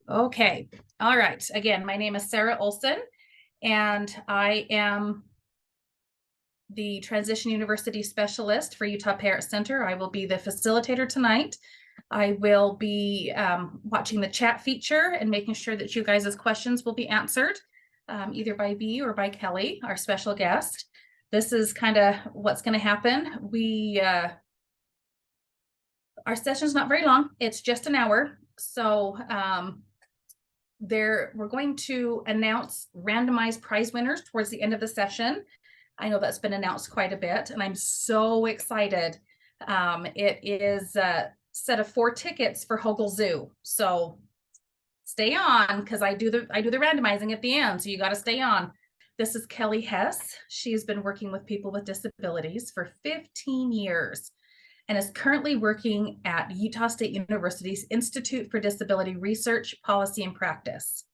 Okay. All right. Again, my name is Sarah Olson, and I am the Transition University Specialist for Utah Parent Center. I will be the facilitator tonight. I will be watching the chat feature and making sure that you guys' questions will be answered, either by me or by Kelly, our special guest. This is kind of what's going to happen. Our session's not very long. It's just an hour. So we're going to announce randomized prize winners towards the end of the session. I know that's been announced quite a bit, and I'm so excited. It is a set of 4 tickets for Hogle Zoo. So stay on, because I do the randomizing at the end, so you got to stay on. This is Kelly Hess. She's been working with people with disabilities for 15 years and is currently working at Utah State University's Institute for Disability Research, Policy, and Practice.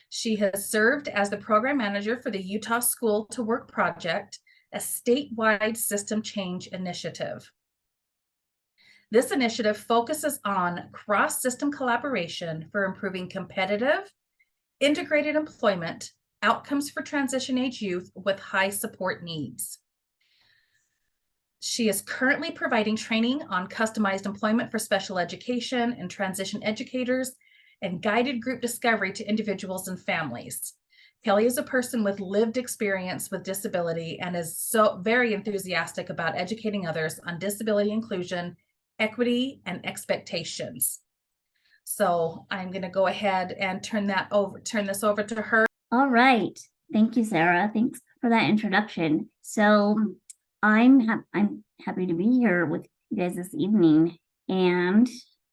She has served as the program manager for the Utah School to Work Project, a statewide system change initiative. This initiative focuses on cross-system collaboration for improving competitive, integrated employment outcomes for transition age youth with high support needs. She is currently providing training on customized employment for special education and transition educators and guided group discovery to individuals and families. Kelly is a person with lived experience with disability and is so very enthusiastic about educating others on disability inclusion, equity, and expectations. So I'm going to go ahead and turn this over to her. All right. Thank you, Sarah. Thanks for that introduction. So I'm happy to be here with you guys this evening, and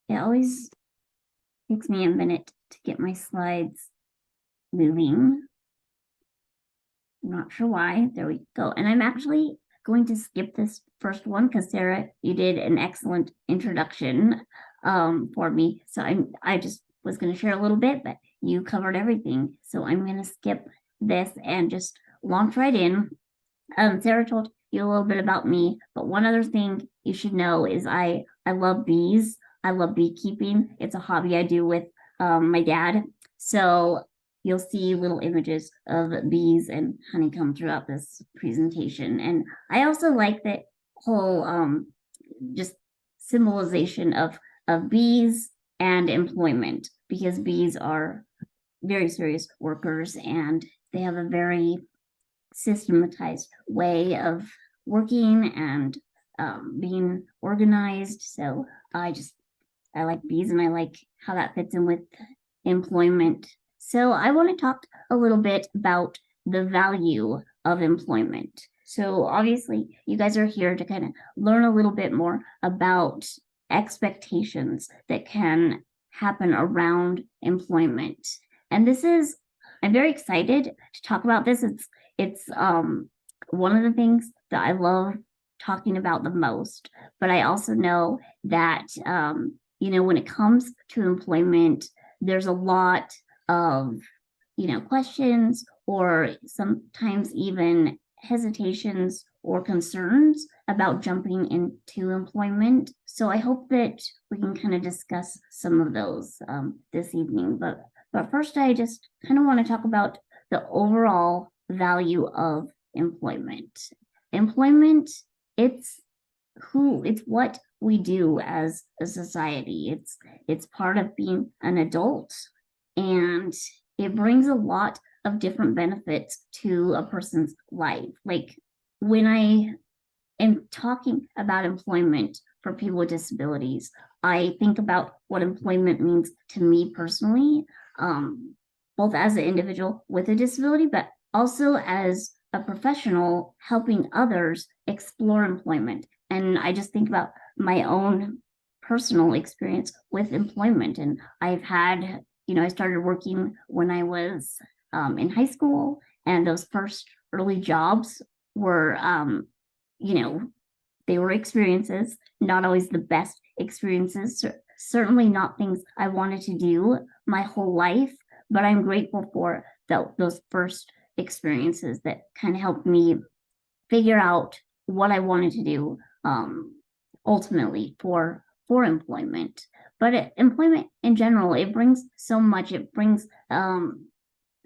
it always takes me a minute to get my slides moving. I'm not sure why. There we go. And I'm actually going to skip this first one because Sarah, you did an excellent introduction for me. So I just was going to share a little bit, but you covered everything. So I'm going to skip this and just launch right in. Sarah told you a little bit about me, but one other thing you should know is I love bees. I love beekeeping. It's a hobby I do with my dad. So you'll see little images of bees and honeycomb throughout this presentation. And I also like that whole just symbolization of bees and employment, because bees are very serious workers and they have a very systematized way of working and being organized. So I like bees, and I like how that fits in with employment. So I want to talk a little bit about the value of employment. So obviously you guys are here to kind of learn a little bit more about expectations that can happen around employment. And I'm very excited to talk about this. It's one of the things that I love talking about the most, but I also know that, when it comes to employment, there's a lot of, questions or sometimes even hesitations or concerns about jumping into employment. So I hope that we can kind of discuss some of those this evening. But first, I just kind of want to talk about the overall value of employment. Employment, it's what we do as a society. It's part of being an adult, and it brings a lot of different benefits to a person's life. Like when I am talking about employment for people with disabilities, I think about what employment means to me personally, both as an individual with a disability, but also as a professional helping others explore employment. And I just think about my own personal experience with employment. And I've had, I started working when I was in high school, and those first early jobs were, they were experiences, not always the best experiences, certainly not things I wanted to do my whole life, but I'm grateful for those first experiences that kind of helped me figure out what I wanted to do ultimately for employment. employment in general, it brings so much. It brings,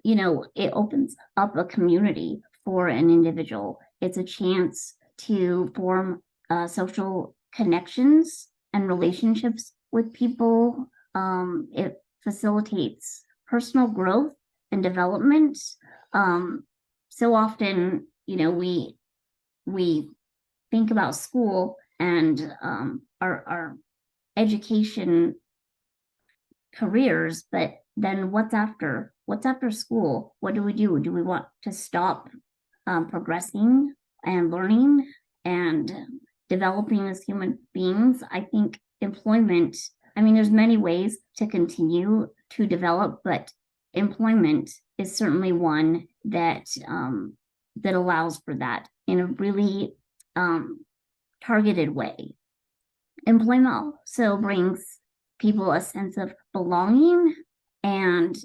it opens up a community for an individual. It's a chance to form social connections and relationships with people. It facilitates personal growth and development. So often, we think about school and our education careers, but then what's after school? What do we do? Do we want to stop progressing and learning and developing as human beings? I think employment, there's many ways to continue to develop, but employment is certainly one that that allows for that in a really targeted way. Employment also brings people a sense of belonging and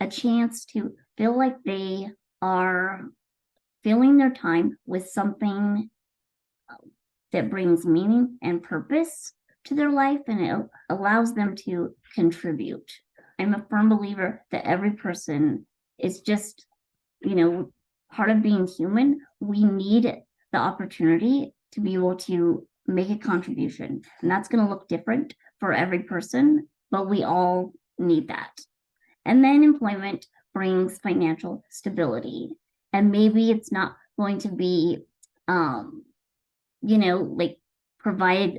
a chance to feel like they are filling their time with something that brings meaning and purpose to their life, and it allows them to contribute. I'm a firm believer that every person is just, part of being human. We need the opportunity to be able to make a contribution, and that's going to look different for every person, but we all need that. And then employment brings financial stability, and maybe it's not going to be provide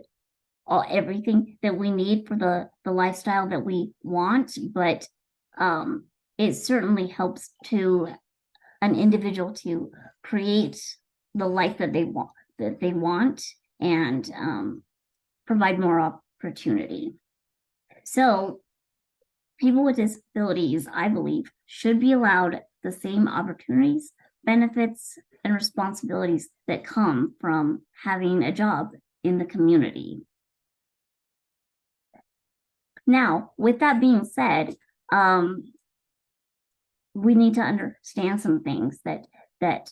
everything that we need for the lifestyle that we want, but it certainly helps to an individual to create the life that they want and provide more opportunity. So people with disabilities, I believe, should be allowed the same opportunities, benefits, and responsibilities that come from having a job in the community. Now, with that being said, we need to understand some things that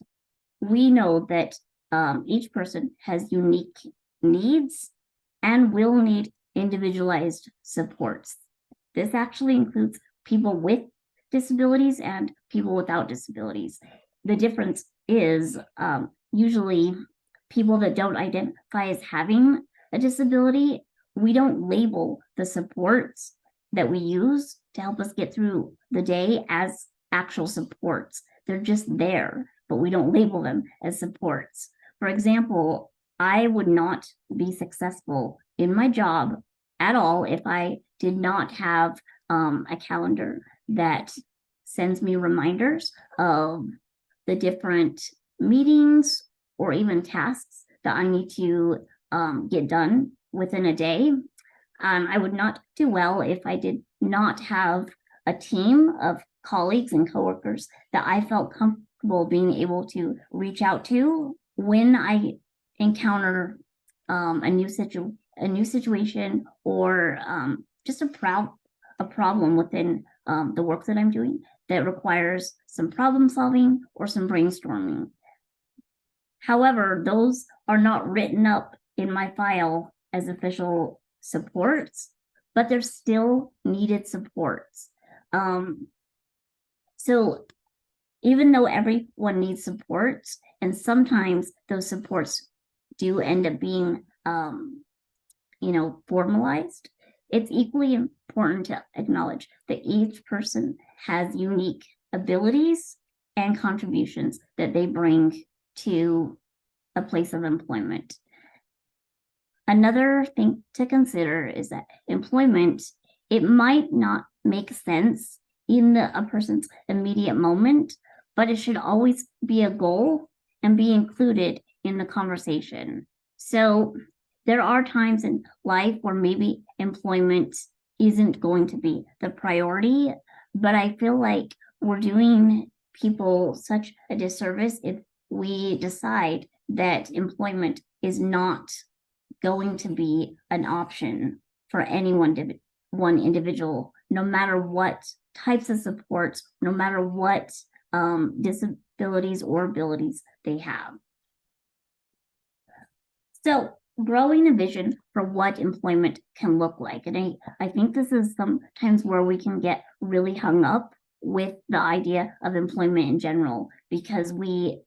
we know that each person has unique needs and will need individualized supports. This actually includes people with disabilities and people without disabilities. The difference is usually people that don't identify as having a disability, we don't label the supports that we use to help us get through the day as actual supports. They're just there, but we don't label them as supports. For example, I would not be successful in my job at all if I did not have a calendar that sends me reminders of the different meetings or even tasks that I need to get done within a day. I would not do well if I did not have a team of colleagues and coworkers that I felt comfortable being able to reach out to when I encounter a new situation or just a problem within the work that I'm doing that requires some problem solving or some brainstorming. However, those are not written up in my file as official supports, but they're still needed supports. So even though everyone needs supports, and sometimes those supports do end up being, formalized, it's equally important to acknowledge that each person has unique abilities and contributions that they bring to a place of employment. Another thing to consider is that employment, it might not make sense in a person's immediate moment, but it should always be a goal and be included in the conversation. So there are times in life where maybe employment isn't going to be the priority, but I feel like we're doing people such a disservice if we decide that employment is not going to be an option for one individual, no matter what types of supports, no matter what disabilities or abilities they have. So growing a vision for what employment can look like. And I think this is sometimes where we can get really hung up with the idea of employment in general, because we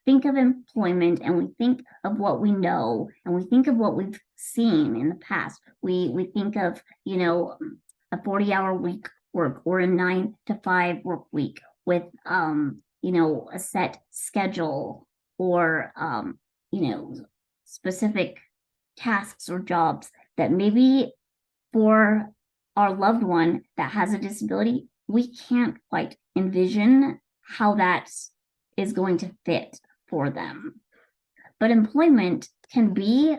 think of employment and we think of what we know and we think of what we've seen in the past. We think of, a 40-hour week work or a 9 to 5 work week with, a set schedule or, specific tasks or jobs that maybe for our loved one that has a disability, we can't quite envision how that is going to fit for them. But employment can be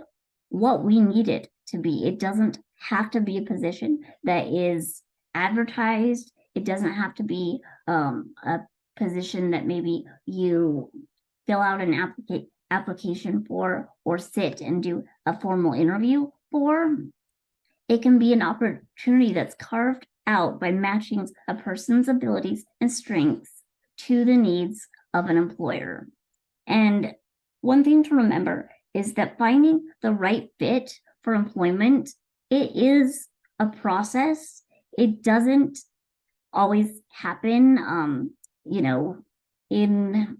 what we need it to be. It doesn't have to be a position that is advertised. It doesn't have to be a position that maybe you fill out an application for or sit and do a formal interview for. It can be an opportunity that's carved out by matching a person's abilities and strengths to the needs of an employer. And one thing to remember is that finding the right fit for employment, it is a process. It doesn't always happen, in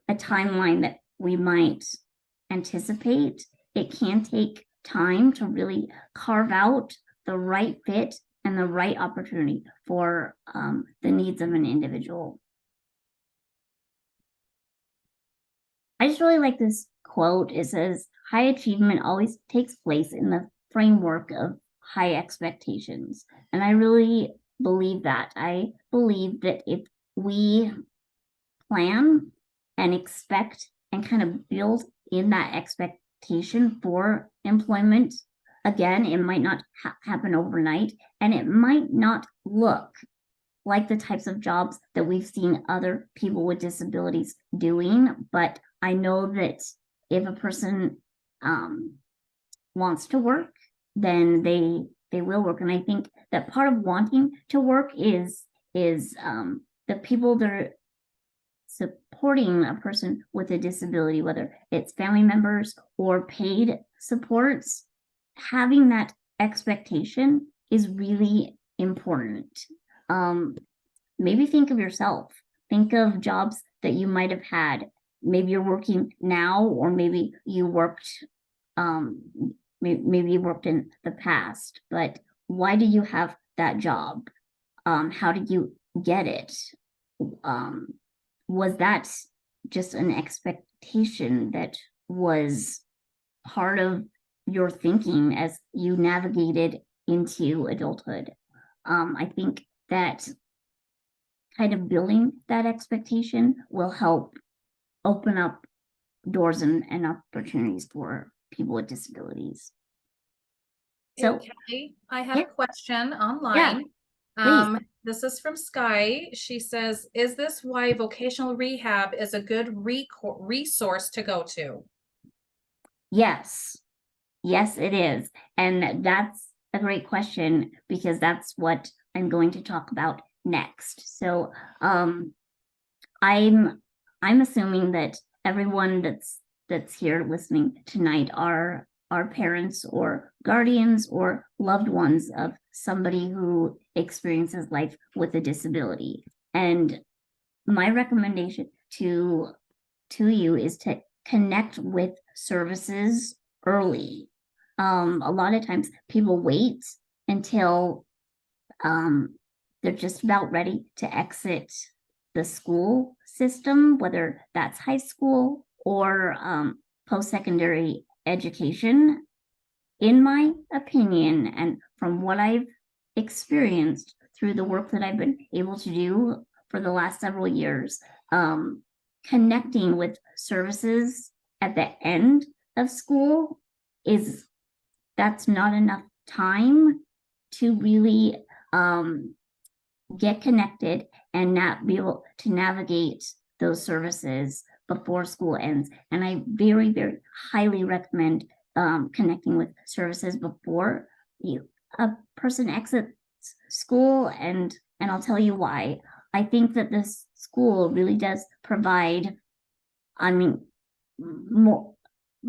a timeline that we might anticipate. It can take time to really carve out the right fit and the right opportunity for the needs of an individual. I just really like this quote. It says, high achievement always takes place in the framework of high expectations. And I really believe that. I believe that if we plan and expect and kind of build in that expectation for employment, again, it might not happen overnight, and it might not look like the types of jobs that we've seen other people with disabilities doing. But I know that if a person wants to work, then they will work. And I think that part of wanting to work is the people that are supporting a person with a disability, whether it's family members or paid supports, having that expectation is really important. Maybe think of yourself. Think of jobs that you might have had. Maybe you're working now, or maybe you worked, maybe you worked in the past. But why do you have that job? How did you get it? Was that just an expectation that was part of your thinking as you navigated into adulthood? I think that kind of building that expectation will help open up doors and opportunities for people with disabilities. So, okay, I have a question online. Yeah, please. This is from Sky. She says, is this why vocational rehab is a good resource to go to? Yes, it is. And that's a great question, because that's what I'm going to talk about next. So I'm assuming that everyone that's here listening tonight are parents or guardians or loved ones of somebody who experiences life with a disability. And my recommendation to you is to connect with services early. A lot of times people wait until they're just about ready to exit the school system, whether that's high school or post-secondary education. In my opinion, and from what I've experienced through the work that I've been able to do for the last several years, connecting with services at the end of school that's not enough time to really get connected and not be able to navigate those services before school ends. And I very, very highly recommend connecting with services before a person exits school, and I'll tell you why. I think that this school really does provide, more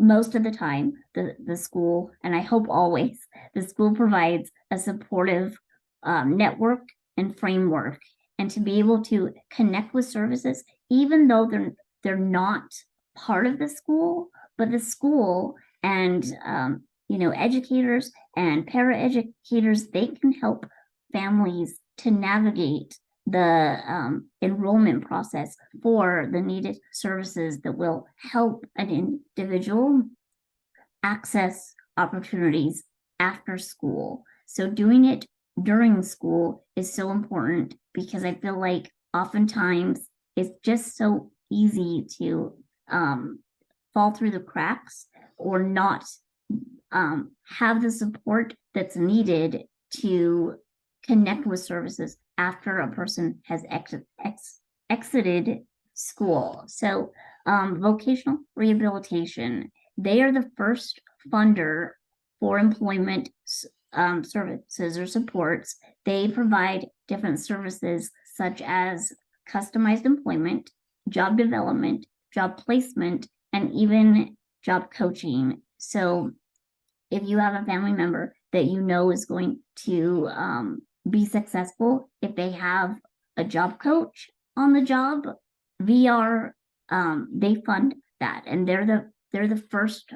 most of the time, the school, and I hope always, the school provides a supportive network and framework, and to be able to connect with services, even though they're not part of the school, but the school and educators and paraeducators, they can help families to navigate the enrollment process for the needed services that will help an individual access opportunities after school. So doing it during school is so important, because I feel like oftentimes it's just so easy to fall through the cracks or not have the support that's needed to connect with services after a person has exited school. So vocational rehabilitation, they are the first funder for employment services or supports. They provide different services such as customized employment, job development, job placement, and even job coaching. So if you have a family member that you know is going to be successful, if they have a job coach on the job, VR, they fund that, and they're the first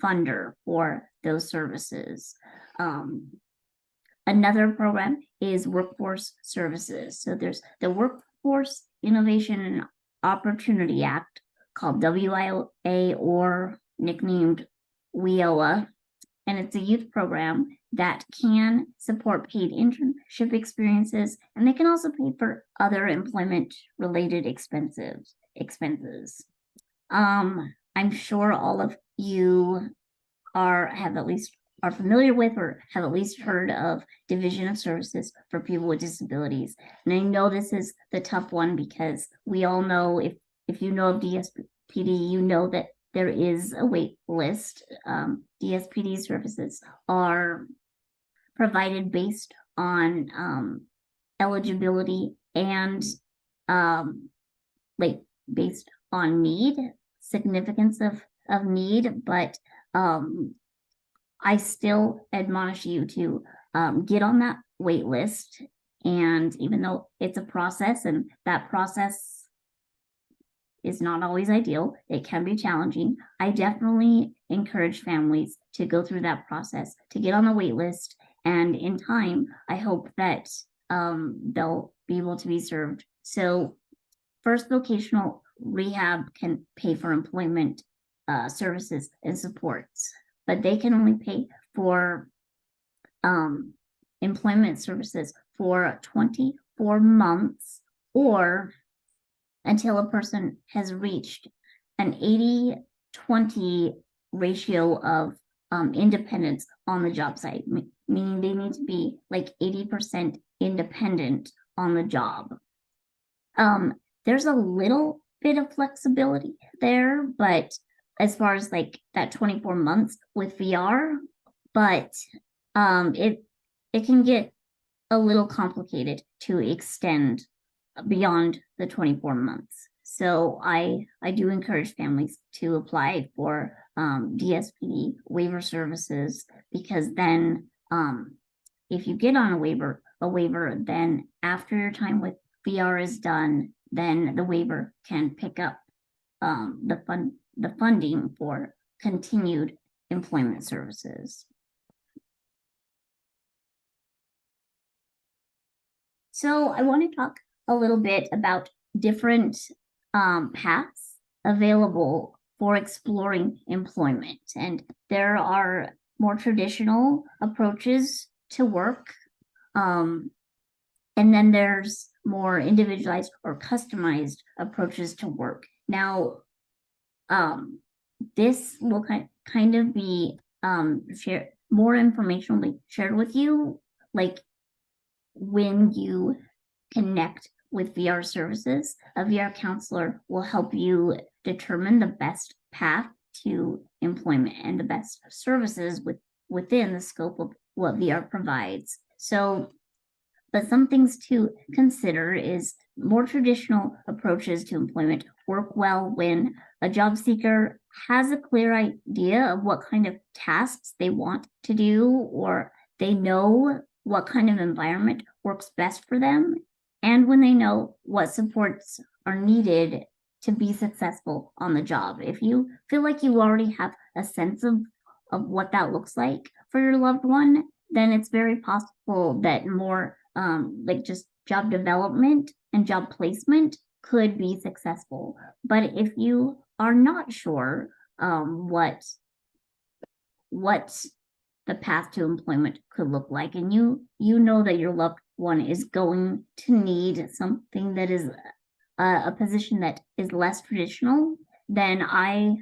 funder for those services. Another program is workforce services. So there's the Workforce Innovation and Opportunity Act, called WIA, or nicknamed WIOA, and it's a youth program that can support paid internship experiences, and they can also pay for other employment related expenses. I'm sure all of you are familiar with or have at least heard of Division of Services for People with Disabilities. And I know this is the tough one, because we all know, if you know of DSPD, you know that there is a wait list. DSPD services are provided based on eligibility and based on need, significance of need, but I still admonish you to get on that wait list. And even though it's a process, and that process is not always ideal, it can be challenging, I definitely encourage families to go through that process, to get on the wait list, and in time, I hope that they'll be able to be served. So First Vocational Rehab can pay for employment services and supports, but they can only pay for employment services for 24 months, or until a person has reached an 80-20 ratio of independence on the job site, meaning they need to be like 80% independent on the job. There's a little bit of flexibility there, but as far as like that 24 months with VR, but it can get a little complicated to extend beyond the 24 months. So I do encourage families to apply for DSPD waiver services, because then if you get on a waiver, then after your time with VR is done, then the waiver can pick up the funding for continued employment services. So I want to talk a little bit about different paths available for exploring employment. And there are more traditional approaches to work. And then there's more individualized or customized approaches to work. Now, this will kind of be more information will be shared with you, like when you connect with VR services. A VR counselor will help you determine the best path to employment and the best services within the scope of what VR provides. So, but some things to consider is more traditional approaches to employment work well when a job seeker has a clear idea of what kind of tasks they want to do, or they know what kind of environment works best for them, and when they know what supports are needed to be successful on the job. If you feel like you already have a sense of what that looks like for your loved one, then it's very possible that more like just job development and job placement could be successful. But if you are not sure what the path to employment could look like, and you know that your loved one is going to need something that is a position that is less traditional, then I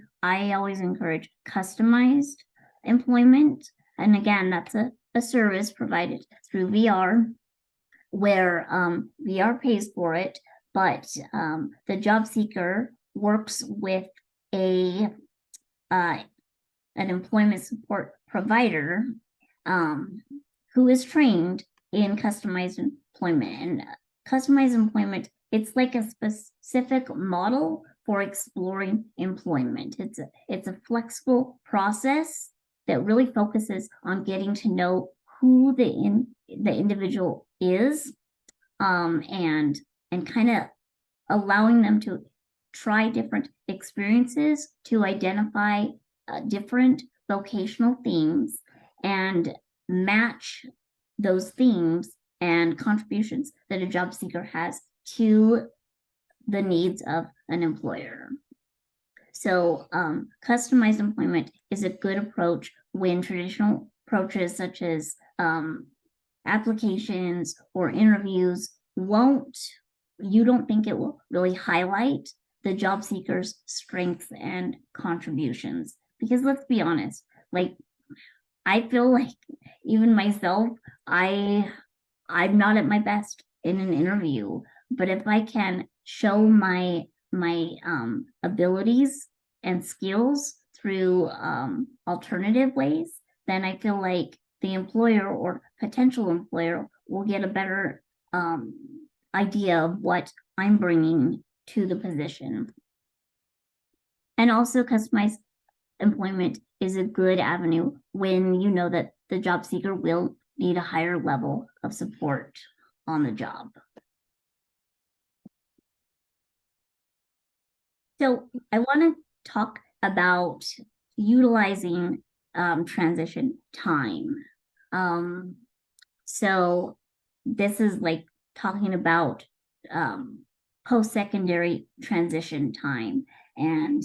always encourage customized employment. And again, that's a service provided through VR, where VR pays for it, but the job seeker works with an employment support provider who is trained in customized employment. And customized employment, it's like a specific model for exploring employment. It's a flexible process that really focuses on getting to know who the individual is, and kind of allowing them to try different experiences to identify different vocational themes and match those themes and contributions that a job seeker has to the needs of an employer. So customized employment is a good approach when traditional approaches such as applications or interviews you don't think it will really highlight the job seeker's strengths and contributions. Because let's be honest, like, I feel like even myself, I'm not at my best in an interview, but if I can show my abilities and skills through alternative ways, then I feel like the employer or potential employer will get a better idea of what I'm bringing to the position. And also, customized employment is a good avenue when you know that the job seeker will need a higher level of support on the job. So I want to talk about utilizing transition time. So this is like talking about post-secondary transition time. And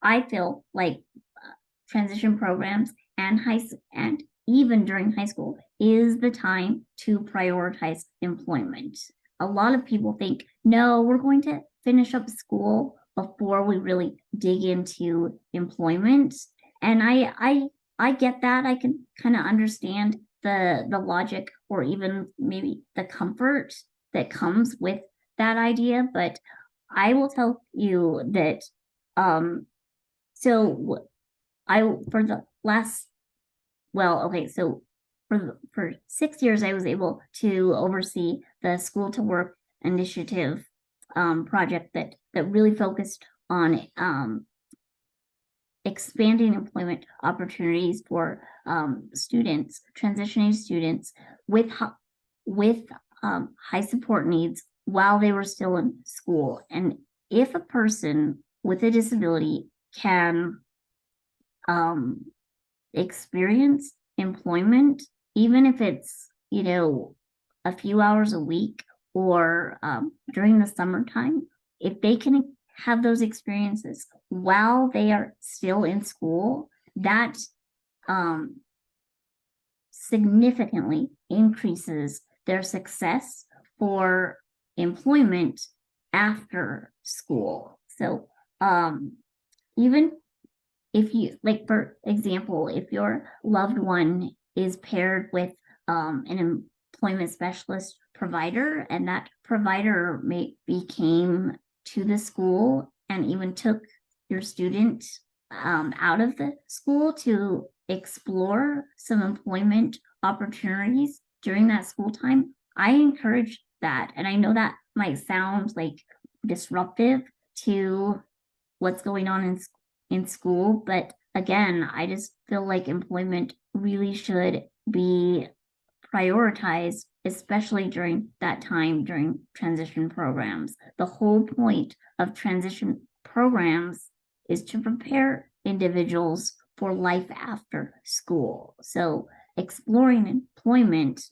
I feel like transition programs and even during high school is the time to prioritize employment. A lot of people think, no, we're going to finish up school before we really dig into employment. And I get that. I can kind of understand the logic or even maybe the comfort that comes with that idea. But I will tell you that so for 6 years I was able to oversee the School to Work initiative project that really focused on expanding employment opportunities for students, transitioning students with high support needs while they were still in school. And if a person with a disability can experience employment, even if it's, a few hours a week or during the summertime, if they can have those experiences while they are still in school, that significantly increases their success for employment after school. So even if you, like, for example, if your loved one is paired with an employment specialist provider, and that provider came to the school and even took your student out of the school to explore some employment opportunities during that school time, I encourage that. And I know that might sound like disruptive to what's going on in school. But again, I just feel like employment really should be prioritized, especially during that time during transition programs. The whole point of transition programs is to prepare individuals for life after school. So exploring employment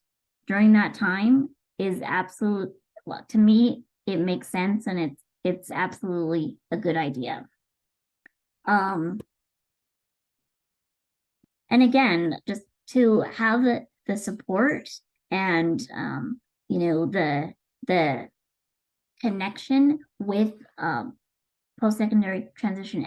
during that time is absolute, well, to me, it makes sense, and it's absolutely a good idea. And again, just to have the support and the connection with post-secondary transition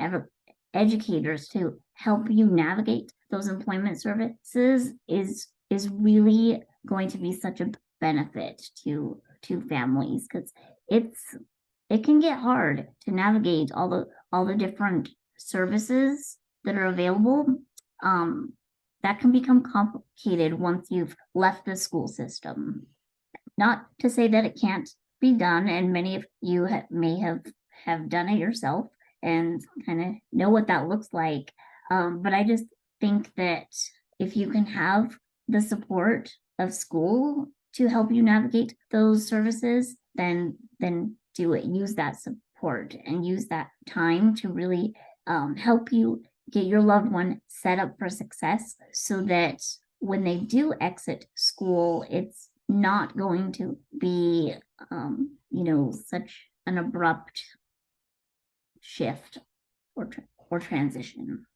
educators to help you navigate those employment services is really going to be such a benefit to families, because it can get hard to navigate all the different services that are available. That can become complicated once you've left the school system. Not to say that it can't be done, and many of you may have done it yourself and kind of know what that looks like. But I just think that if you can have the support of school to help you navigate those services, then do it. Use that support and use that time to really help you get your loved one set up for success, so that when they do exit school, it's not going to be such an abrupt shift or transition.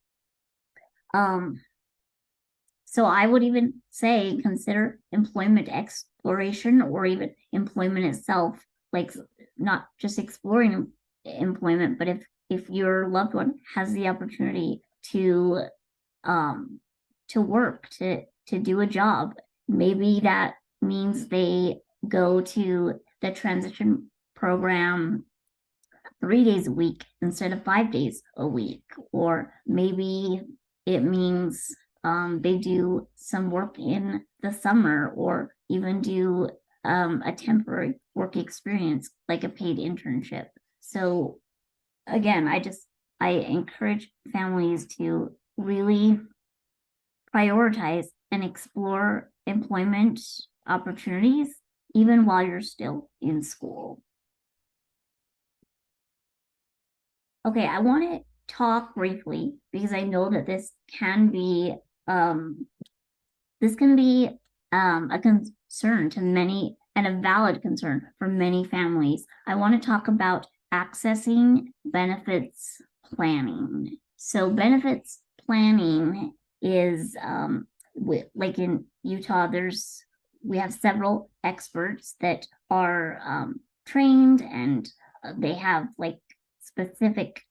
So I would even say consider employment exploration, or even employment itself, like not just exploring employment, but if your loved one has the opportunity to work, to do a job, maybe that means they go to the transition program 3 days a week instead of 5 days a week, or maybe it means they do some work in the summer, or even do a temporary work experience like a paid internship. So again, I encourage families to really prioritize and explore employment opportunities even while you're still in school. Okay, I want to talk briefly, because I know that this can be a concern to many, and a valid concern for many families. I want to talk about accessing benefits planning. So benefits planning is like in Utah, we have several experts that are trained, and they have like specific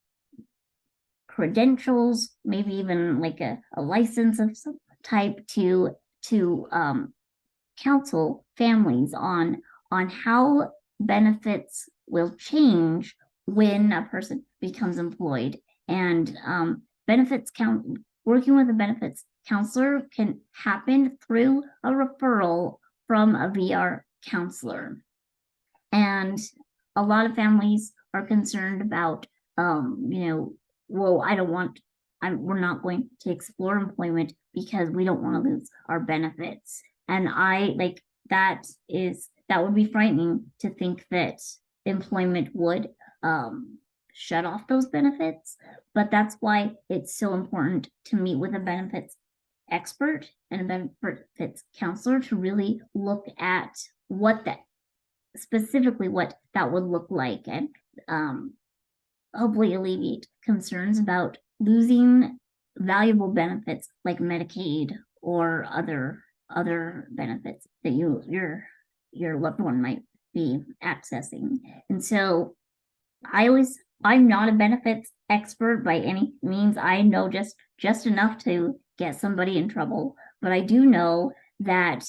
credentials, maybe even like a license of some type to counsel families on how benefits will change when a person becomes employed. And working with a benefits counselor can happen through a referral from a VR counselor. And a lot of families are concerned about, we're not going to explore employment because we don't want to lose our benefits. And that would be frightening to think that employment would shut off those benefits. But that's why it's so important to meet with a benefits expert and a benefits counselor to really look at what that would look like, and hopefully alleviate concerns about losing valuable benefits like Medicaid or other benefits that your loved one might be accessing. And so I'm not a benefits expert by any means. I know just enough to get somebody in trouble, but I do know that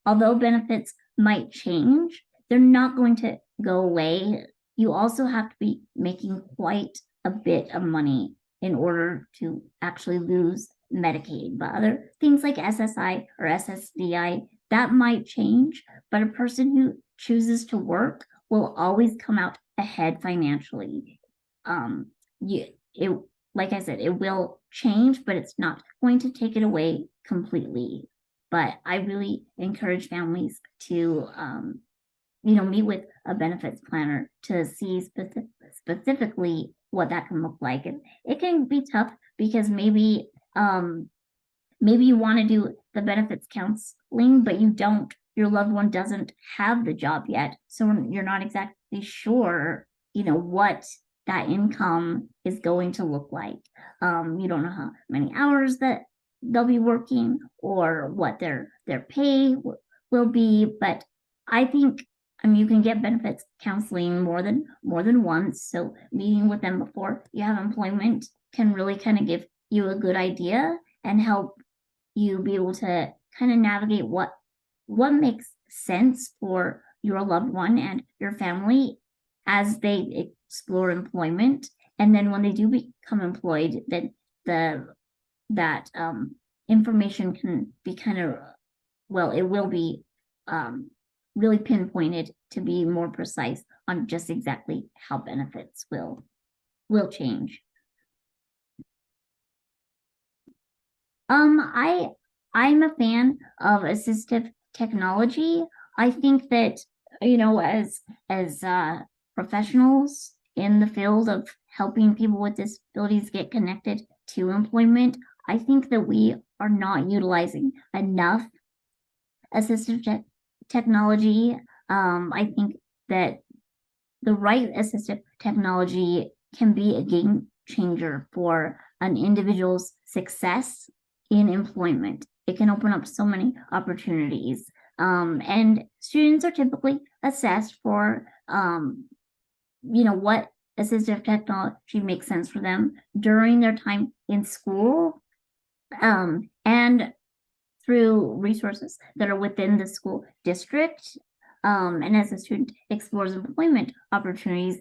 although benefits might change, they're not going to go away. You also have to be making quite a bit of money in order to actually lose Medicaid. But other things like SSI or SSDI, that might change, but a person who chooses to work will always come out ahead financially. it, like I said, it will change, but it's not going to take it away completely. But I really encourage families to, meet with a benefits planner to see specifically what that can look like. And it can be tough because maybe you want to do the benefits counseling, but your loved one doesn't have the job yet. So you're not exactly sure, what that income is going to look like. You don't know how many hours that they'll be working or what their pay will be. But I think, you can get benefits counseling more than once. So meeting with them before you have employment can really kind of give you a good idea and help you be able to kind of navigate what makes sense for your loved one and your family as they explore employment. And then when they do become employed, then that information can be kind of, it will be really pinpointed to be more precise on just exactly how benefits will change. I'm a fan of assistive technology. I think that, as professionals in the field of helping people with disabilities get connected to employment, I think that we are not utilizing enough assistive technology. I think that the right assistive technology can be a game changer for an individual's success in employment. It can open up so many opportunities. And students are typically assessed for, what assistive technology makes sense for them during their time in school, and through resources that are within the school district. And as a student explores employment opportunities,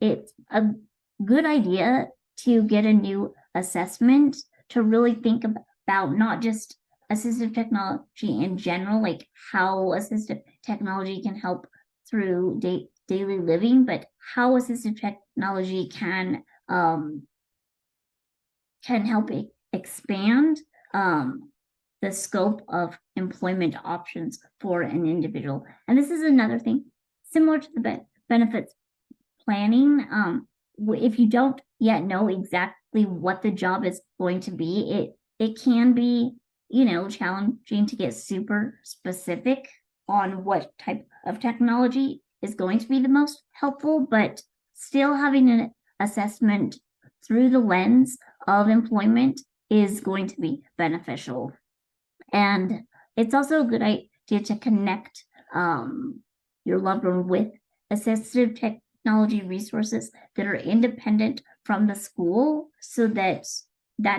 it's a good idea to get a new assessment to really think about not just assistive technology in general, like how assistive technology can help through daily living, but how assistive technology can help expand the scope of employment options for an individual. And this is another thing similar to the benefits planning. If you don't yet know exactly what the job is going to be, it can be, challenging to get super specific on what type of technology is going to be the most helpful, but still having an assessment through the lens of employment is going to be beneficial. And it's also a good idea to connect your loved one with assistive technology resources that are independent from the school, so that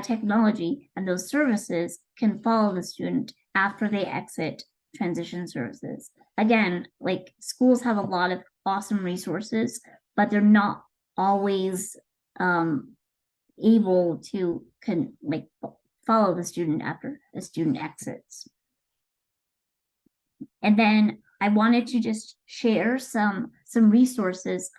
technology and those services can follow the student after they exit transition services. Again, like, schools have a lot of awesome resources, but they're not always able to follow the student after the student exits. And then I wanted to just share some resources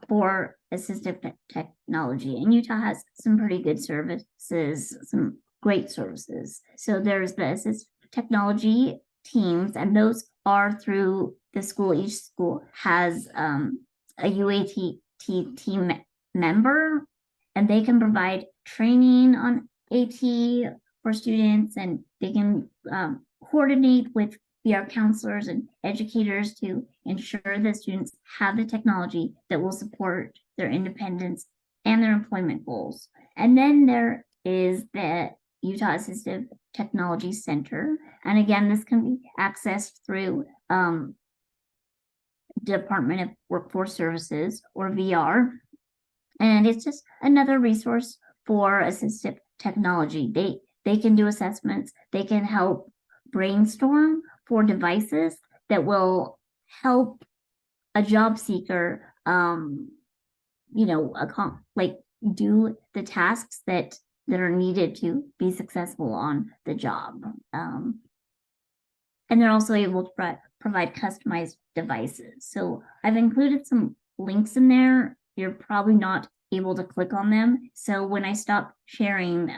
for assistive technology. And Utah has some pretty good services, some great services. So there's the assistive technology teams, and those are through the school. Each school has a UAT team member, and they can provide training on AT for students, and they can coordinate with VR counselors and educators to ensure that students have the technology that will support their independence and their employment goals. And then there is the Utah Assistive Technology Center. And again, this can be accessed through Department of Workforce Services, or VR. And it's just another resource for assistive technology. They can do assessments. They can help brainstorm for devices that will help a job seeker, do the tasks that are needed to be successful on the job. And they're also able to provide customized devices. So I've included some links in there. You're probably not able to click on them. So when I stop sharing,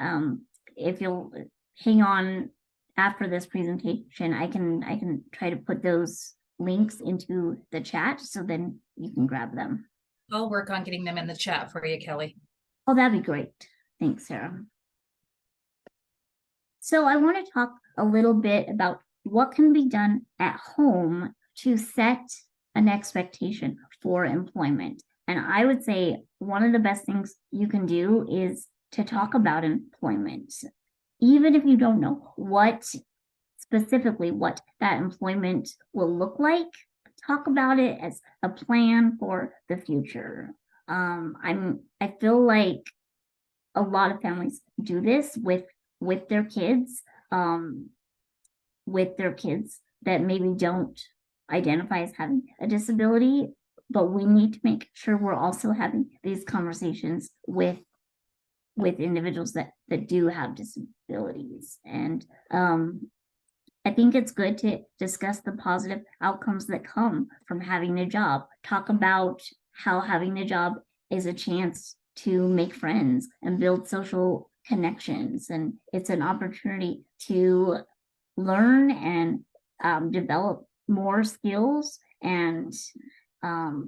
if you'll hang on after this presentation, I can try to put those links into the chat so then you can grab them. I'll work on getting them in the chat for you, Kelly. Oh, that'd be great. Thanks, Sarah. So I want to talk a little bit about what can be done at home to set an expectation for employment. And I would say one of the best things you can do is to talk about employment. Even if you don't know specifically what that employment will look like, talk about it as a plan for the future. I feel like a lot of families do this with their kids, that maybe don't identify as having a disability, but we need to make sure we're also having these conversations with individuals that do have disabilities. And I think it's good to discuss the positive outcomes that come from having a job. Talk about how having a job is a chance to make friends and build social connections. And it's an opportunity to learn and develop more skills and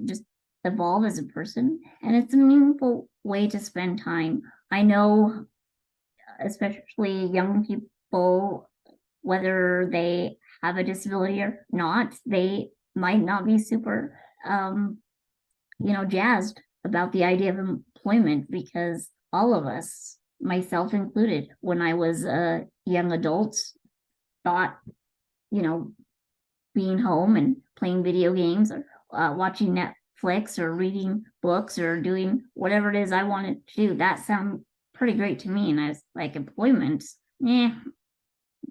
just evolve as a person. And it's a meaningful way to spend time. I know, especially young people, whether they have a disability or not, they might not be super, jazzed about the idea of employment, because all of us, myself included, when I was a young adult, thought, being home and playing video games or watching Netflix or reading books or doing whatever it is I wanted to do, that sounded pretty great to me. And I was like, employment, I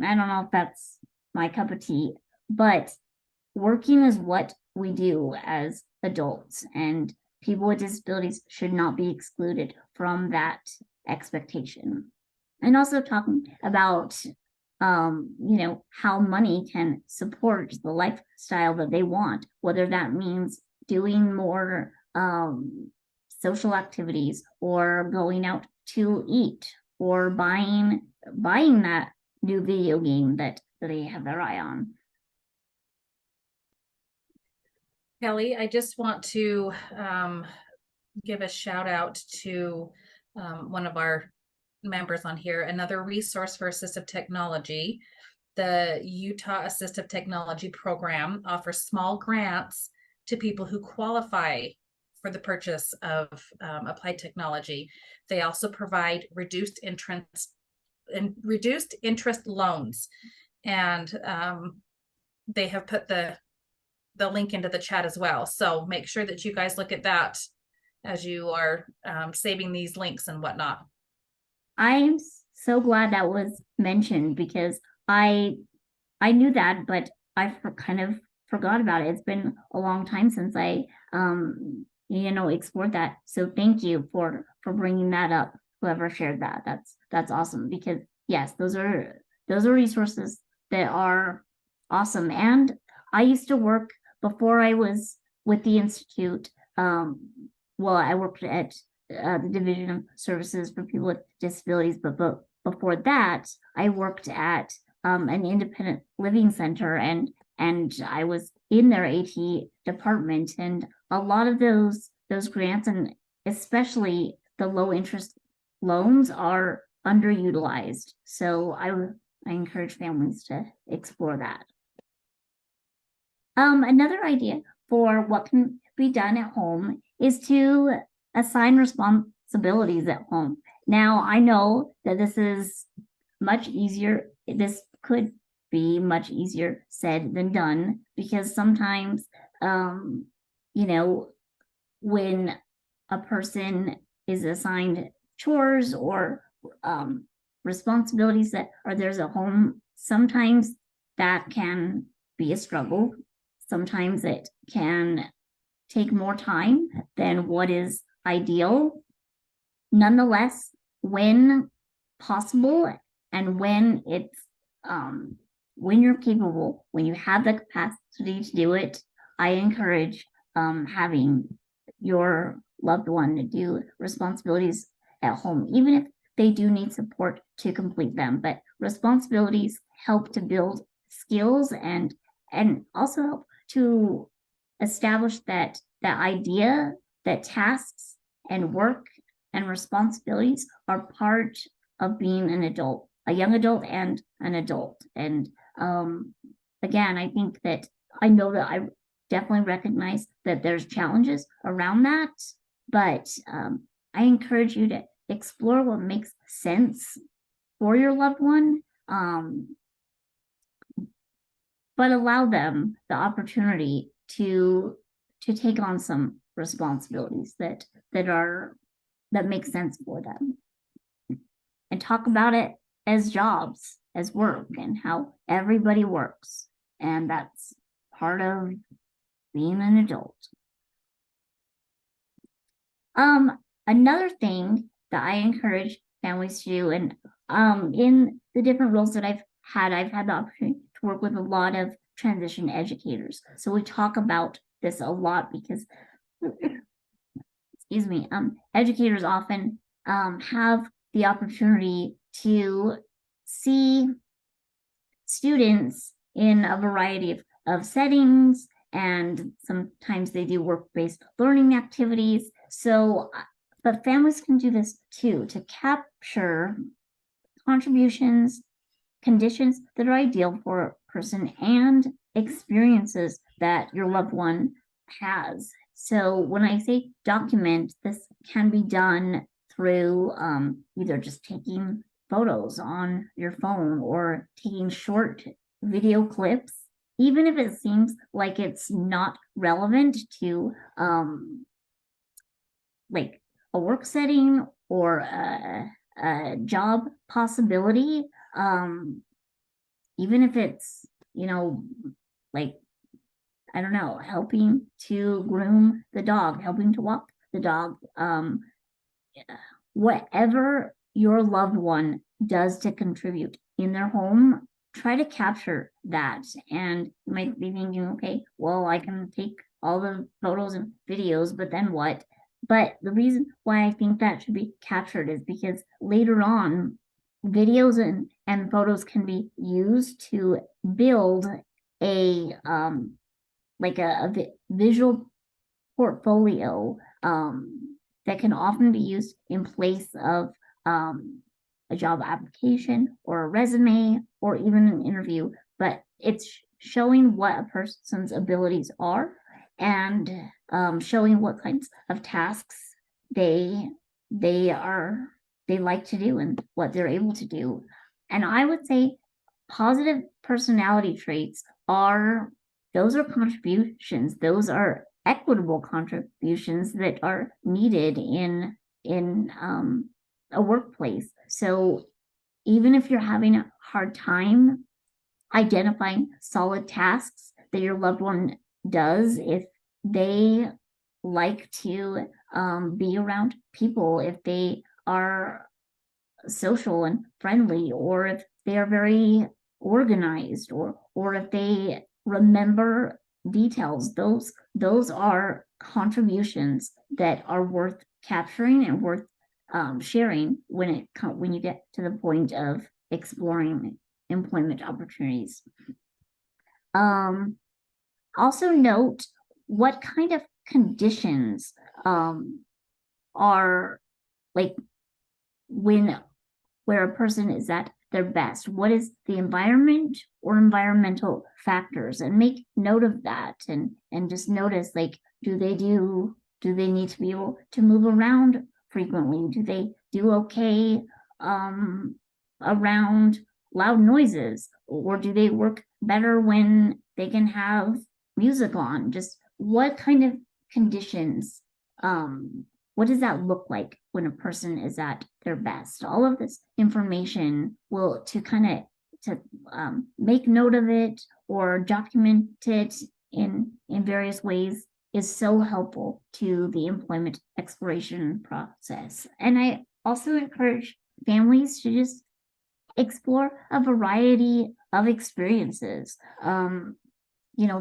don't know if that's my cup of tea, but working is what we do as adults, and people with disabilities should not be excluded from that expectation. And also talking about, how money can support the lifestyle that they want, whether that means doing more social activities or going out to eat or buying that new video game that they have their eye on. Kelly, I just want to give a shout out to one of our members on here, another resource for assistive technology. The Utah Assistive Technology Program offers small grants to people who qualify for the purchase of applied technology. They also provide reduced interest loans, and they have put the link into the chat as well. So make sure that you guys look at that as you are saving these links and whatnot. I'm so glad that was mentioned, because I knew that, but I kind of forgot about it. It's been a long time since I explored that. So thank you for bringing that up. Whoever shared that, that's awesome, because yes, those are resources that are awesome. And I used to work, before I was with the Institute, I worked at the Division of Services for People with Disabilities, but before that, I worked at an independent living center, and I was in their AT department, and a lot of those grants, and especially the low interest loans, are underutilized. So I encourage families to explore that. Another idea for what can be done at home is to assign responsibilities at home. Now, I know that this is much easier. This could be much easier said than done, because sometimes, when a person is assigned chores or responsibilities that are theirs at home, sometimes that can be a struggle. Sometimes it can take more time than what is ideal. Nonetheless, when possible and when it's when you're capable, when you have the capacity to do it, I encourage having your loved one to do responsibilities at home, even if they do need support to complete them. But responsibilities help to build skills and also help to establish that idea that tasks and work and responsibilities are part of being an adult, a young adult and an adult. And again, I think that I know that I definitely recognize that there's challenges around that, but I encourage you to explore what makes sense for your loved one, but allow them the opportunity to take on some responsibilities that make sense for them, and talk about it as jobs, as work, and how everybody works, and that's part of being an adult. Another thing that I encourage families to do, and in the different roles that I've had the opportunity to work with a lot of transition educators. So we talk about this a lot because, excuse me, educators often have the opportunity to see students in a variety of settings, and sometimes they do work-based learning activities. So, but families can do this too, to capture contributions, conditions that are ideal for a person, and experiences that your loved one has. So when I say document, this can be done through either just taking photos on your phone or taking short video clips, even if it seems like it's not relevant to like a work setting or a job possibility, even if it's, like, I don't know, helping to groom the dog, helping to walk the dog, whatever your loved one does to contribute in their home, try to capture that. And you might be thinking, okay, well, I can take all the photos and videos, but then what? But the reason why I think that should be captured is because later on, videos and photos can be used to build a visual portfolio that can often be used in place of a job application or a resume or even an interview. But it's showing what a person's abilities are, and showing what kinds of tasks they like to do and what they're able to do. And I would say positive personality traits are contributions. Those are equitable contributions that are needed in a workplace. So even if you're having a hard time identifying solid tasks that your loved one does, if they like to be around people, if they are social and friendly, or if they are very organized, or if they remember details, those are contributions that are worth capturing and worth sharing when you get to the point of exploring employment opportunities. Also note what kind of conditions are like where a person is at their best. What is the environment or environmental factors, and make note of that, and just notice, like, do they need to be able to move around frequently? Do they do okay around loud noises, or do they work better when they can have music on? Just what kind of conditions, what does that look like when a person is at their best? All of this information will make note of it or document it in various ways is so helpful to the employment exploration process. And I also encourage families to just explore a variety of experiences.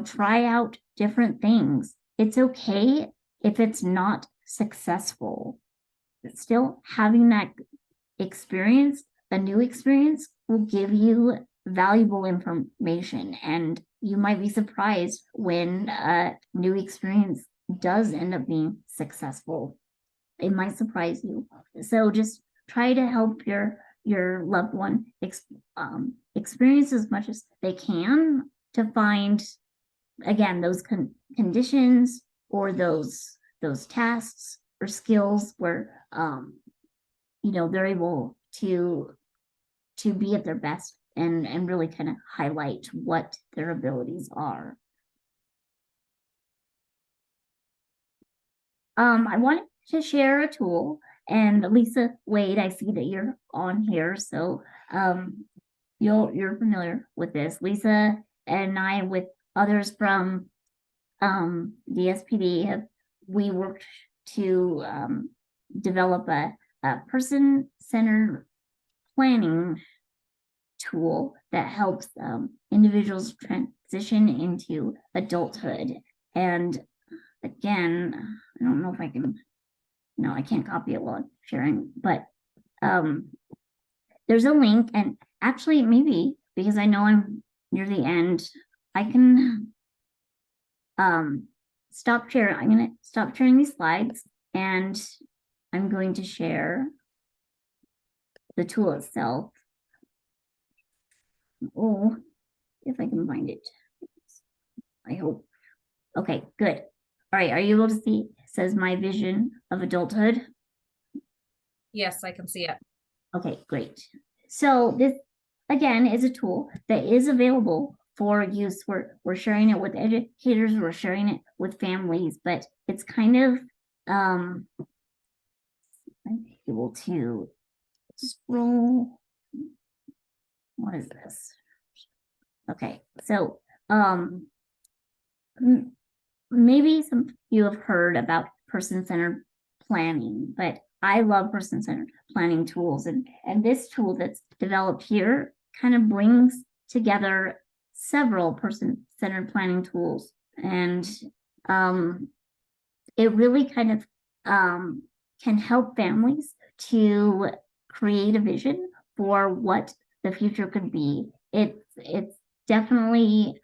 Try out different things. It's okay if it's not successful. Still having that experience, a new experience, will give you valuable information, and you might be surprised when a new experience does end up being successful. It might surprise you. So just try to help your loved one experience as much as they can to find, again, those conditions or those tasks or skills where they're able to be at their best and really kind of highlight what their abilities are. I wanted to share a tool, and Lisa Wade, I see that you're on here, so you're familiar with this. Lisa and I, with others from the SPD, we worked to develop a person-centered planning tool that helps individuals transition into adulthood. And again, I don't know if I can, no, I can't copy it while I'm sharing, but there's a link, and actually maybe because I know I'm near the end, I can stop sharing. I'm going to stop sharing these slides, and I'm going to share the tool itself. Oh, if I can find it. I hope. Okay, good. All right, are you able to see? It says my vision of adulthood. Yes, I can see it. Okay, great. So this, again, is a tool that is available for use. We're sharing it with educators, we're sharing it with families, but it's kind of I'm able to scroll. What is this? Okay, so maybe some of you have heard about person-centered planning, but I love person-centered planning tools, and this tool that's developed here kind of brings together several person-centered planning tools, and it really kind of can help families to create a vision for what the future could be. It's definitely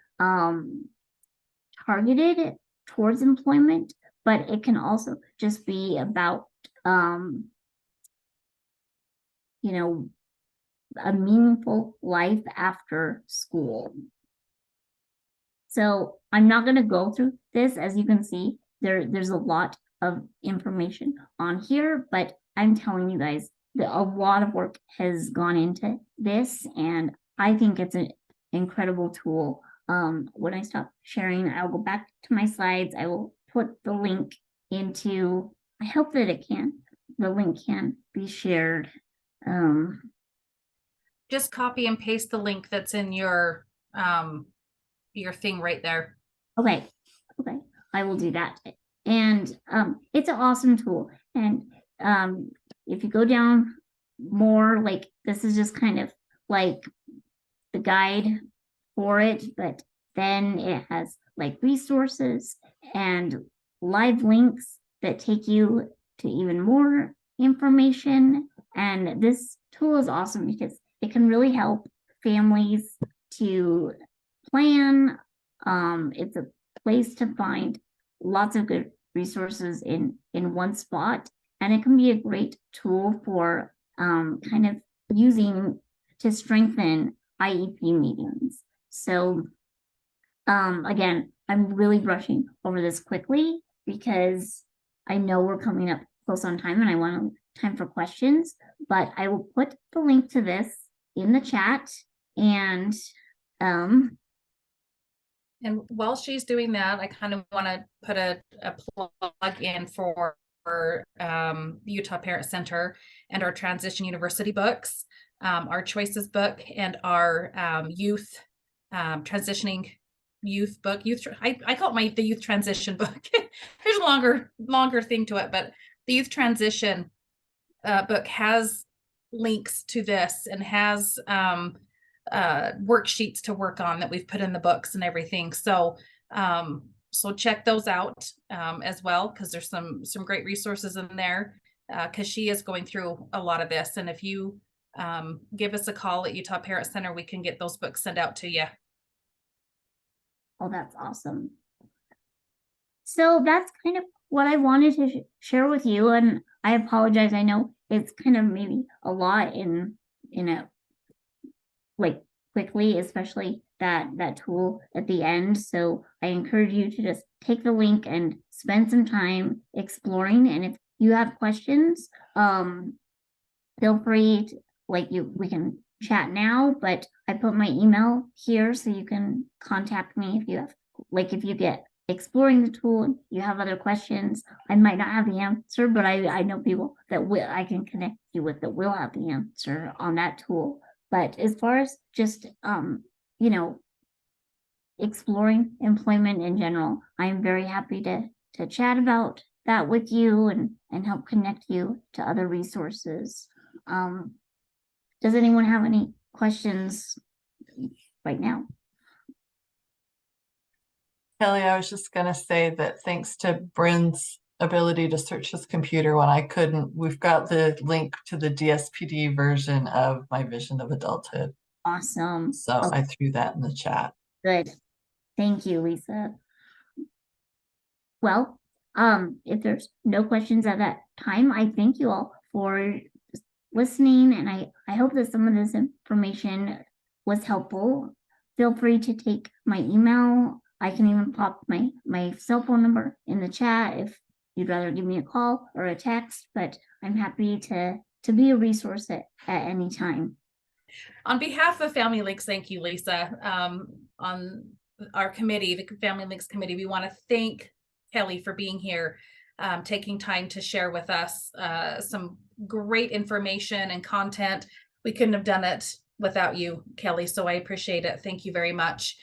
targeted towards employment, but it can also just be about a meaningful life after school. So I'm not going to go through this. As you can see, there's a lot of information on here, but I'm telling you guys that a lot of work has gone into this, and I think it's an incredible tool. When I stop sharing, I'll go back to my slides. I will put the link into, I hope that the link can be shared. Just copy and paste the link that's in your thing right there. Okay, I will do that. And it's an awesome tool. And if you go down more, like, this is just kind of like the guide for it, but then it has like resources and live links that take you to even more information. And this tool is awesome because it can really help families to plan. It's a place to find lots of good resources in one spot, and it can be a great tool for kind of using to strengthen IEP meetings. So again, I'm really brushing over this quickly because I know we're coming up close on time and I want time for questions, but I will put the link to this in the chat. And while she's doing that, I kind of want to put a plug in for the Utah Parent Center and our Transition University books, our Choices book, and our youth transitioning youth book. I call it the youth transition book. There's a longer thing to it, but the youth transition book has links to this and has worksheets to work on that we've put in the books and everything. So So check those out as well, because there's some great resources in there, because she is going through a lot of this. And if you give us a call at Utah Parent Center, we can get those books sent out to you. Oh, that's awesome. So that's kind of what I wanted to share with you, and I apologize. I know it's kind of maybe a lot in a like quickly, especially that tool at the end. So I encourage you to just take the link and spend some time exploring. And if you have questions, feel free to, we can chat now, but I put my email here so you can contact me if you have, if you get exploring the tool and you have other questions. I might not have the answer, but I know people that I can connect you with that will have the answer on that tool. But as far as just exploring employment in general, I'm very happy to chat about that with you and help connect you to other resources. Does anyone have any questions right now? Kelly, I was just going to say that thanks to Bryn's ability to search his computer when I couldn't, we've got the link to the DSPD version of My Vision of Adulthood. Awesome. So Okay. I threw that in the chat. Good. Thank you, Lisa. Well, if there's no questions at that time, I thank you all for listening, and I hope that some of this information was helpful. Feel free to take my email. I can even pop my cell phone number in the chat if you'd rather give me a call or a text, but I'm happy to be a resource at any time. On behalf of Family Links, thank you, Lisa. On our committee, the Family Links committee, we want to thank Kelly for being here, taking time to share with us some great information and content. We couldn't have done it without you, Kelly, so I appreciate it. Thank you very much.